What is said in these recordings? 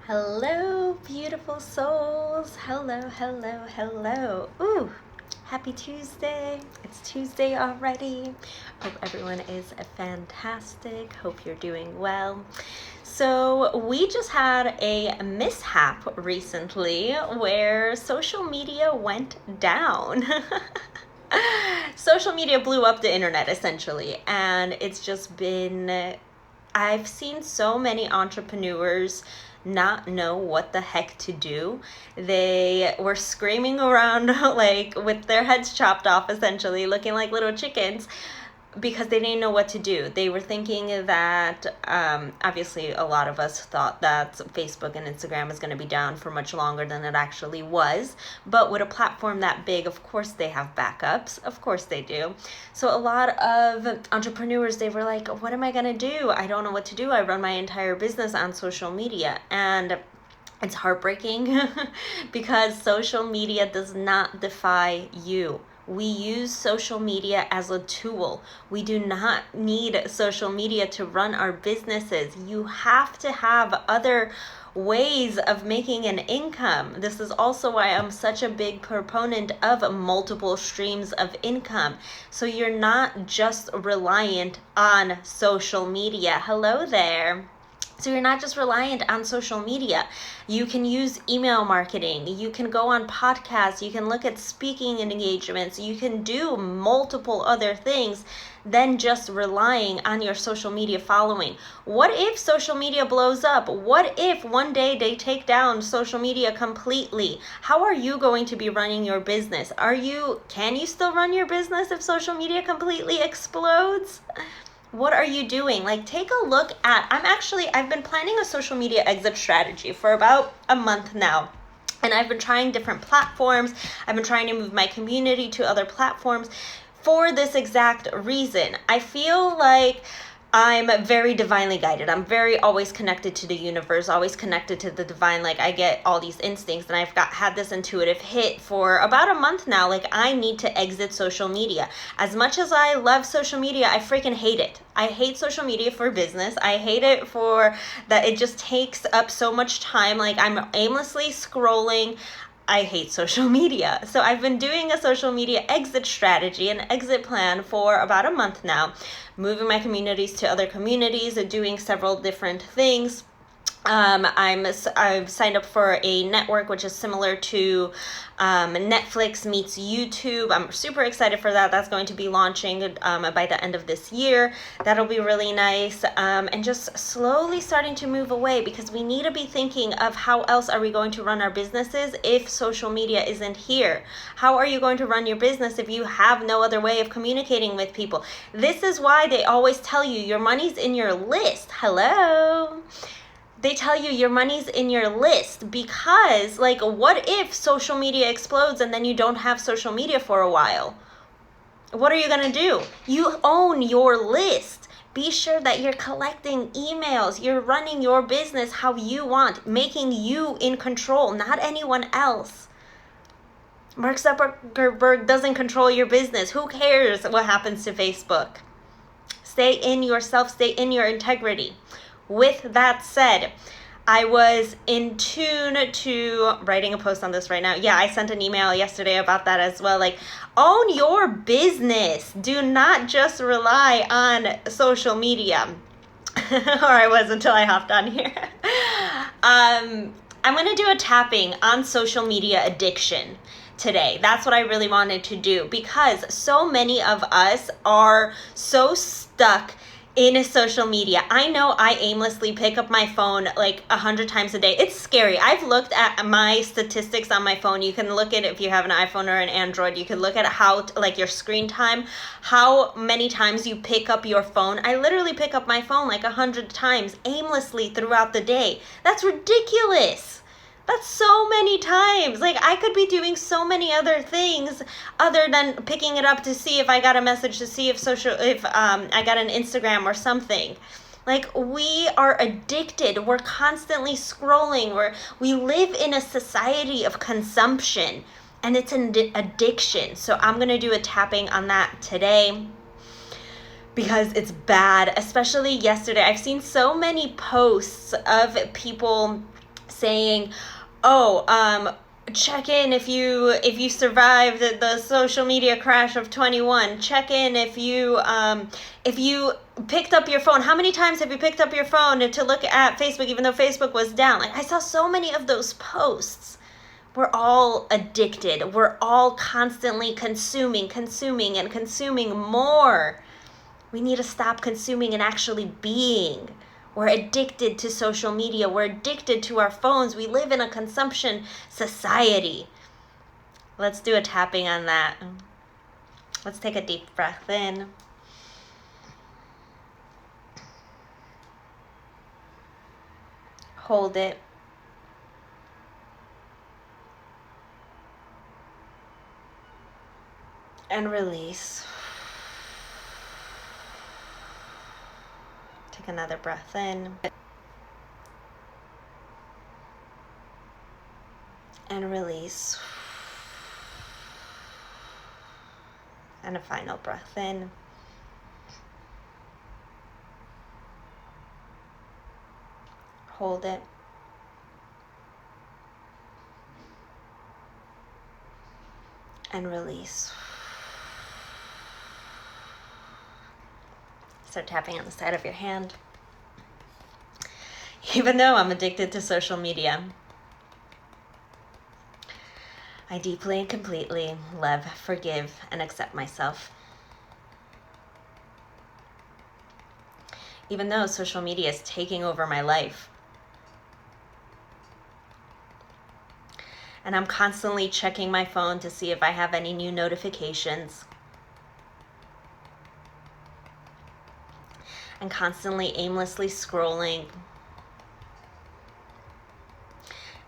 Hello, beautiful souls. Hello, hello, hello. Ooh, happy Tuesday. It's Tuesday already. Hope everyone is fantastic. Hope you're doing well. So, we just had a mishap recently where social media went down. Social media blew up the internet essentially, and it's just been I've seen so many entrepreneurs not know what the heck to do. They were screaming around like with their heads chopped off, essentially, looking like little chickens because they didn't know what to do. They were thinking that, obviously, a lot of us thought that Facebook and Instagram is going to be down for much longer than it actually was. But with a platform that big, of course they have backups. Of course they do. So a lot of entrepreneurs, they were like, what am I going to do? I don't know what to do. I run my entire business on social media. And it's heartbreaking because social media does not defy you. We use social media as a tool. We do not need social media to run our businesses. You have to have other ways of making an income. This is also why I'm such a big proponent of multiple streams of income. So you're not just reliant on social media. Hello there. So you're not just reliant on social media. You can use email marketing. You can go on podcasts. You can look at speaking engagements. You can do multiple other things than just relying on your social media following. What if social media blows up? What if one day they take down social media completely? How are you going to be running your business? Can you still run your business if social media completely explodes? What are you doing? Like, take a look at, I've been planning a social media exit strategy for about a month now. And I've been trying different platforms. I've been trying to move my community to other platforms for this exact reason. I feel like I'm very divinely guided. I'm very always connected to the universe, always connected to the divine. Like, I get all these instincts, and I've had this intuitive hit for about a month now. Like, I need to exit social media. As much as I love social media, I freaking hate it. I hate social media for business. I hate it for that it just takes up so much time. Like, I'm aimlessly scrolling. I hate social media. So I've been doing a social media exit strategy, an exit plan for about a month now, moving my communities to other communities, doing several different things. I've signed up for a network which is similar to Netflix meets YouTube. I'm super excited for that. That's going to be launching by the end of this year. That'll be really nice. And just slowly starting to move away, because we need to be thinking of how else are we going to run our businesses if social media isn't here? How are you going to run your business if you have no other way of communicating with people? This is why they always tell you your money's in your list. Hello? They tell you your money's in your list because, like, what if social media explodes and then you don't have social media for a while? What are you going to do? You own your list. Be sure that you're collecting emails. You're running your business how you want, making you in control, not anyone else. Mark Zuckerberg doesn't control your business. Who cares what happens to Facebook? Stay in yourself. Stay in your integrity. With that said, I was in tune to writing a post on this right now. Yeah, I sent an email yesterday about that as well. Like, own your business. Do not just rely on social media. Or I was until I hopped on here. I'm going to do a tapping on social media addiction today. That's what I really wanted to do, because so many of us are so stuck in social media. I know I aimlessly pick up my phone like 100 times a day. It's scary. I've looked at my statistics on my phone. You can look at it if you have an iPhone or an Android. You can look at how, like, your screen time, how many times you pick up your phone. I literally pick up my phone like 100 times aimlessly throughout the day. That's ridiculous. That's so many times. Like, I could be doing so many other things other than picking it up to see if I got a message, to see if I got an Instagram or something. Like, we are addicted. We're constantly scrolling. We live in a society of consumption, and it's an addiction. So I'm going to do a tapping on that today, because it's bad, especially yesterday. I've seen so many posts of people saying, oh, check in if you survived the social media crash of 21. Check in if you picked up your phone. How many times have you picked up your phone to look at Facebook even though Facebook was down? Like, I saw so many of those posts. We're all addicted. We're all constantly consuming and consuming more. We need to stop consuming and actually being. We're addicted to social media. We're addicted to our phones. We live in a consumption society. Let's do a tapping on that. Let's take a deep breath in. Hold it. And release. Take another breath in. And release. And a final breath in. Hold it. And release. Start tapping on the side of your hand. Even though I'm addicted to social media, I deeply and completely love, forgive, and accept myself. Even though social media is taking over my life, and I'm constantly checking my phone to see if I have any new notifications, and constantly aimlessly scrolling,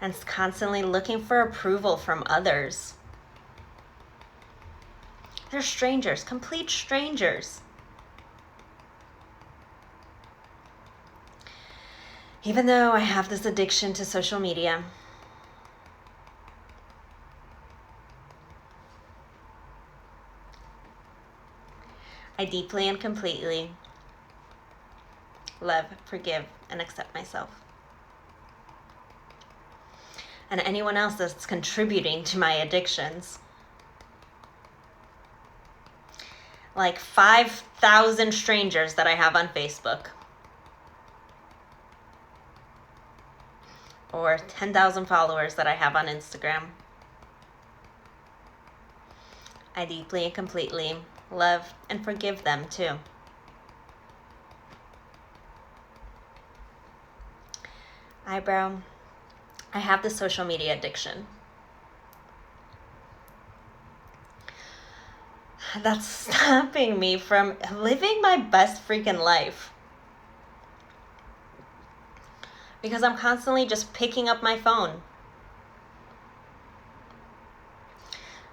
and constantly looking for approval from others. They're strangers, complete strangers. Even though I have this addiction to social media, I deeply and completely love, forgive, and accept myself. And anyone else that's contributing to my addictions. Like 5,000 strangers that I have on Facebook. Or 10,000 followers that I have on Instagram. I deeply and completely love and forgive them too. Eyebrow. I have the social media addiction. That's stopping me from living my best freaking life. Because I'm constantly just picking up my phone.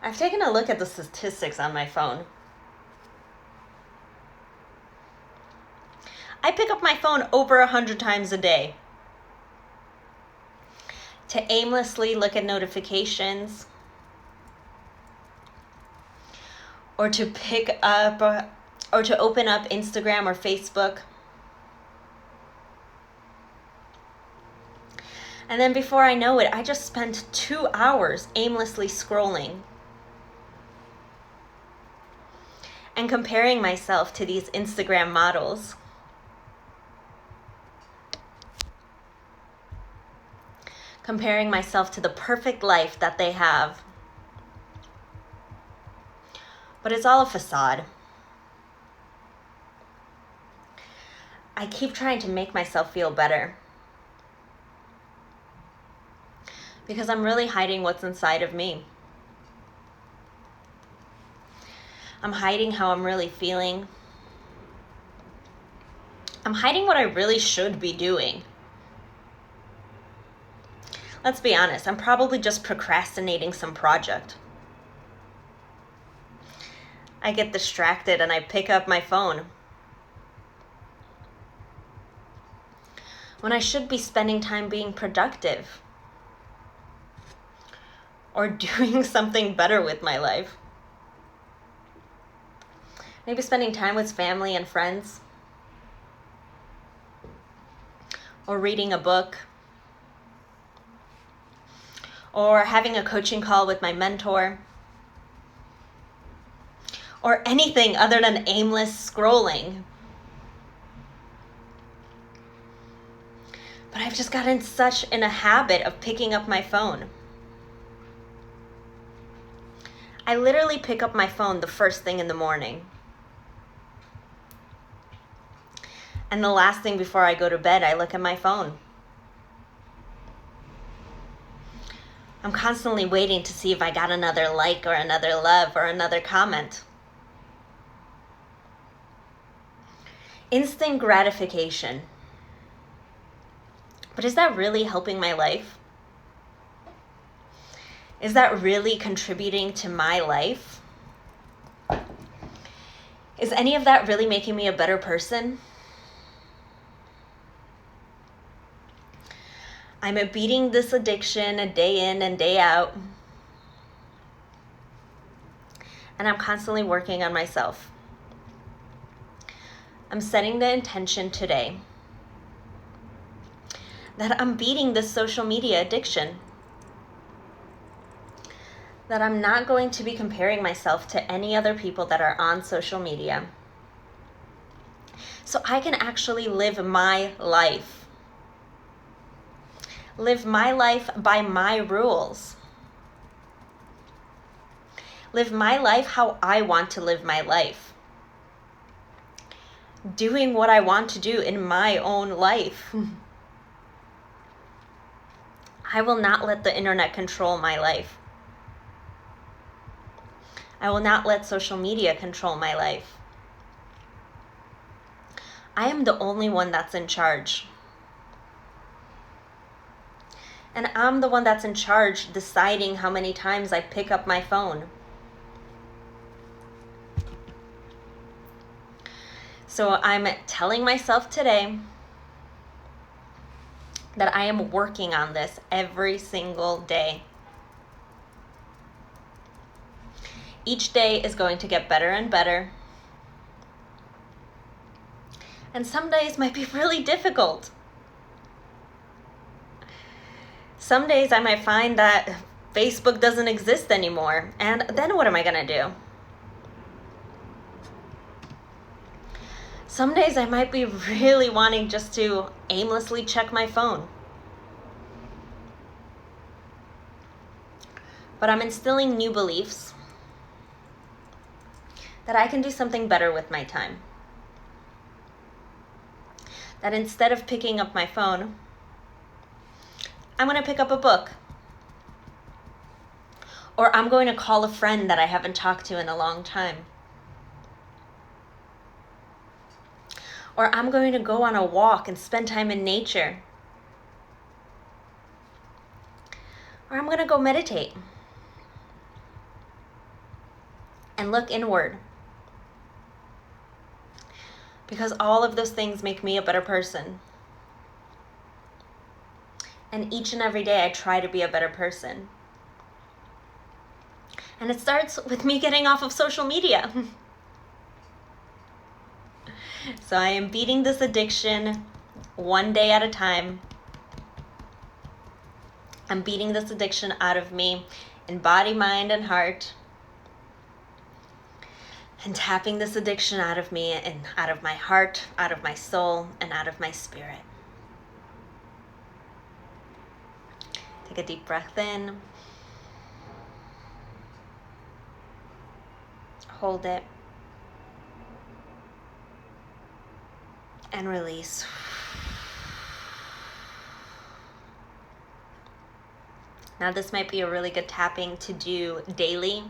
I've taken a look at the statistics on my phone. I pick up my phone over 100 times a day. To aimlessly look at notifications, or to pick up or to open up Instagram or Facebook. And then before I know it, I just spent 2 hours aimlessly scrolling and comparing myself to these Instagram models. Comparing myself to the perfect life that they have. But it's all a facade. I keep trying to make myself feel better. Because I'm really hiding what's inside of me. I'm hiding how I'm really feeling. I'm hiding what I really should be doing. Let's be honest, I'm probably just procrastinating some project. I get distracted and I pick up my phone. When I should be spending time being productive. Or doing something better with my life. Maybe spending time with family and friends. Or reading a book. or having a coaching call with my mentor, or anything other than aimless scrolling. But I've just gotten such in a habit of picking up my phone. I literally pick up my phone the first thing in the morning. And the last thing before I go to bed, I look at my phone. I'm constantly waiting to see if I got another like or another love or another comment. Instant gratification. But is that really helping my life? Is that really contributing to my life? Is any of that really making me a better person? I'm beating this addiction a day in and day out. And I'm constantly working on myself. I'm setting the intention today that I'm beating this social media addiction. That I'm not going to be comparing myself to any other people that are on social media. So I can actually live my life. Live my life by my rules. Live my life how I want to live my life. Doing what I want to do in my own life. I will not let the internet control my life. I will not let social media control my life. I am the only one that's in charge. And I'm the one that's in charge deciding how many times I pick up my phone. So I'm telling myself today that I am working on this every single day. Each day is going to get better and better. And some days might be really difficult. Some days I might find that Facebook doesn't exist anymore. And then what am I going to do? Some days I might be really wanting just to aimlessly check my phone. But I'm instilling new beliefs that I can do something better with my time. That instead of picking up my phone, I'm going to pick up a book. Or I'm going to call a friend that I haven't talked to in a long time. Or I'm going to go on a walk and spend time in nature. Or I'm going to go meditate. And look inward. Because all of those things make me a better person. And each and every day I try to be a better person. And it starts with me getting off of social media. So I am beating this addiction one day at a time. I'm beating this addiction out of me in body, mind, and heart. And tapping this addiction out of me and out of my heart, out of my soul, and out of my spirit. Take a deep breath in. Hold it. And release. Now this might be a really good tapping to do daily,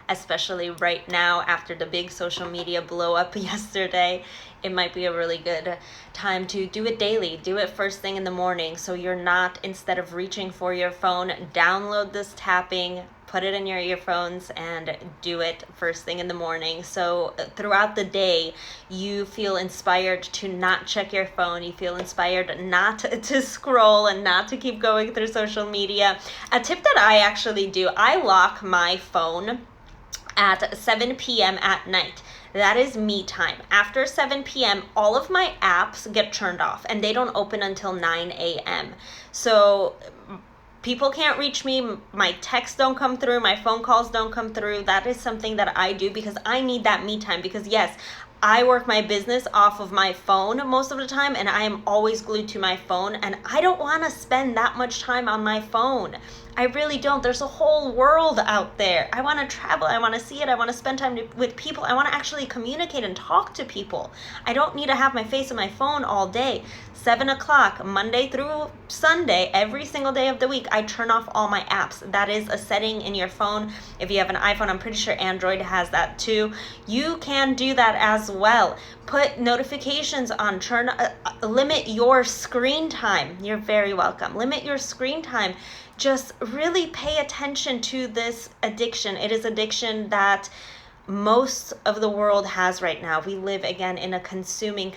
especially right now after the big social media blow up yesterday. It might be a really good time to do it daily. Do it first thing in the morning so you're not, instead of reaching for your phone, download this tapping, put it in your earphones and do it first thing in the morning. So throughout the day, you feel inspired to not check your phone. You feel inspired not to scroll and not to keep going through social media. A tip that I actually do, I lock my phone at 7 p.m. at night. That is me time. After 7 p.m., all of my apps get turned off and they don't open until 9 a.m. So people can't reach me, my texts don't come through, my phone calls don't come through. That is something that I do because I need that me time. Because yes, I work my business off of my phone most of the time, and I am always glued to my phone, and I don't want to spend that much time on my phone. I really don't. There's a whole world out there. I want to travel. I want to see it. I want to spend time with people. I want to actually communicate and talk to people. I don't need to have my face on my phone all day. 7 o'clock, Monday through Sunday, every single day of the week, I turn off all my apps. That is a setting in your phone. If you have an iPhone, I'm pretty sure Android has that too. You can do that as well. Put notifications on, limit your screen time. You're very welcome. Limit your screen time. Just really pay attention to this addiction. It is addiction that most of the world has right now. We live again in a consuming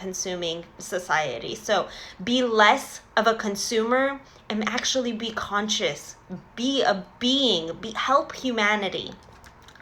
society. So be less of a consumer and actually be conscious. Be a being. Help humanity.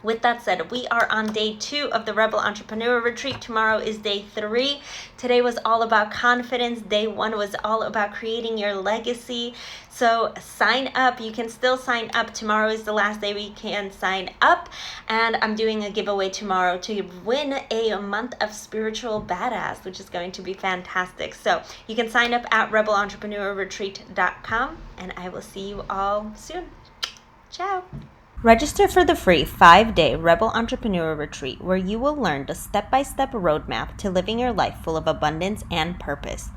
With that said, we are on day 2 of the Rebel Entrepreneur Retreat. Tomorrow is day 3. Today was all about confidence. Day 1 was all about creating your legacy. So sign up. You can still sign up. Tomorrow is the last day we can sign up. And I'm doing a giveaway tomorrow to win a month of Spiritual Badass, which is going to be fantastic. So you can sign up at rebelentrepreneurretreat.com, and I will see you all soon. Ciao. Register for the free 5-day Rebel Entrepreneur Retreat, where you will learn the step-by-step roadmap to living your life full of abundance and purpose.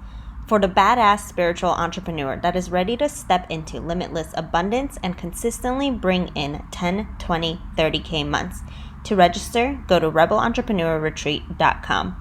For the badass spiritual entrepreneur that is ready to step into limitless abundance and consistently bring in 10, 20, 30K months. To register, go to rebelentrepreneurretreat.com.